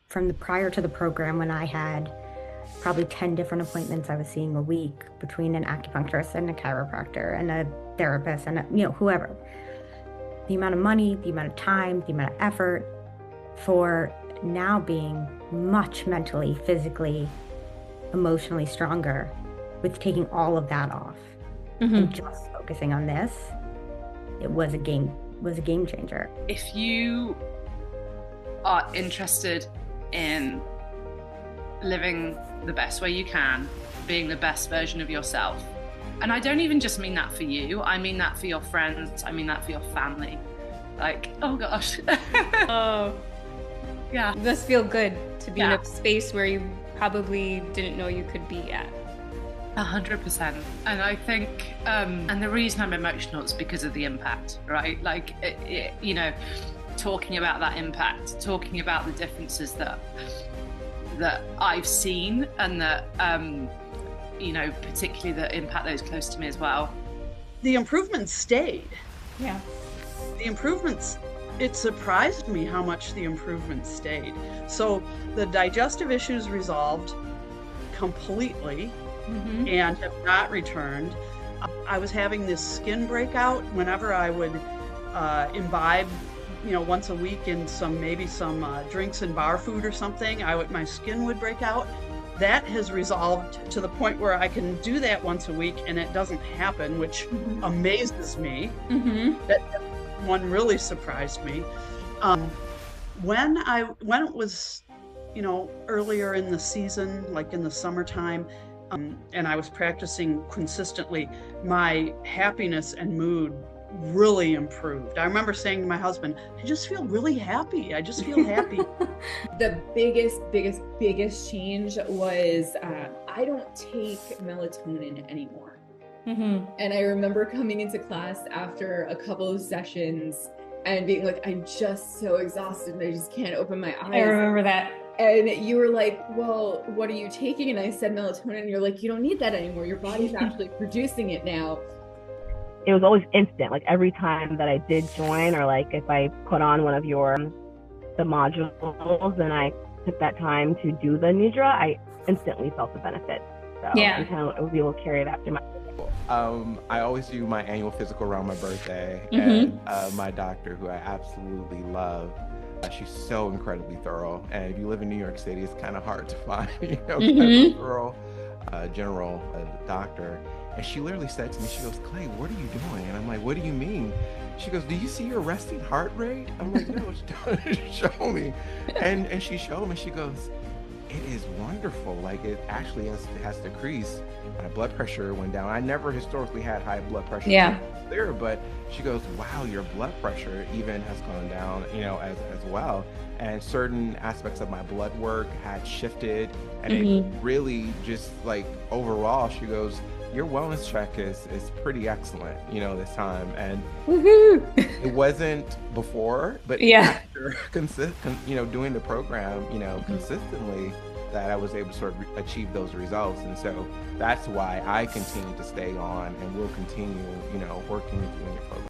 from the prior to the program, when I had probably 10 different appointments I was seeing a week between an acupuncturist and a chiropractor and a therapist and whoever. The amount of money, the amount of time, the amount of effort for now being much mentally, physically, emotionally stronger with taking all of that off and just focusing on this, it was a game changer. If you are interested in living the best way you can, being the best version of yourself, and I don't even just mean that for you, I mean that for your friends, I mean that for your family. Like, oh gosh. Oh, yeah. It must feel good to be in a space where you probably didn't know you could be at. 100%. And I think, and the reason I'm emotional is because of the impact, right? Like, talking about that impact, talking about the differences that I've seen, and that, particularly the impact those close to me as well. The improvements stayed. Yeah. The improvements, it surprised me how much the improvements stayed. So the digestive issues resolved completely and have not returned. I was having this skin breakout whenever I would imbibe, once a week in some drinks and bar food or something. My skin would break out. That has resolved to the point where I can do that once a week and it doesn't happen, which amazes me. That one really surprised me. When it was, earlier in the season, like in the summertime, and I was practicing consistently, my happiness and mood really improved. I remember saying to my husband, I just feel really happy. I just feel happy. The biggest change was I don't take melatonin anymore. And I remember coming into class after a couple of sessions and being like, I'm just so exhausted and I just can't open my eyes. I remember that. And you were like, well, what are you taking? And I said melatonin. And you're like, you don't need that anymore. Your body's actually producing it now. It was always instant. Like every time that I did join, or like if I put on one of the modules and I took that time to do the Nidra, I instantly felt the benefit. So I was able to carry that through my. I always do my annual physical around my birthday, and my doctor, who I absolutely love, she's so incredibly thorough. And if you live in New York City, it's kind of hard to find, kind of a thorough general doctor. And she literally said to me, she goes, Clay, what are you doing? And I'm like, what do you mean? She goes, do you see your resting heart rate? I'm like, no, show me. And she showed me, she goes, it is wonderful. Like, it actually has decreased. My blood pressure went down. I never historically had high blood pressure. There, but she goes, wow, your blood pressure even has gone down, as well. And certain aspects of my blood work had shifted, and it really just like overall, she goes, your wellness check is pretty excellent, this time. And it wasn't before, but after doing the program, consistently, that I was able to sort of achieve those results. And so that's why I continue to stay on and will continue, working with you in your program.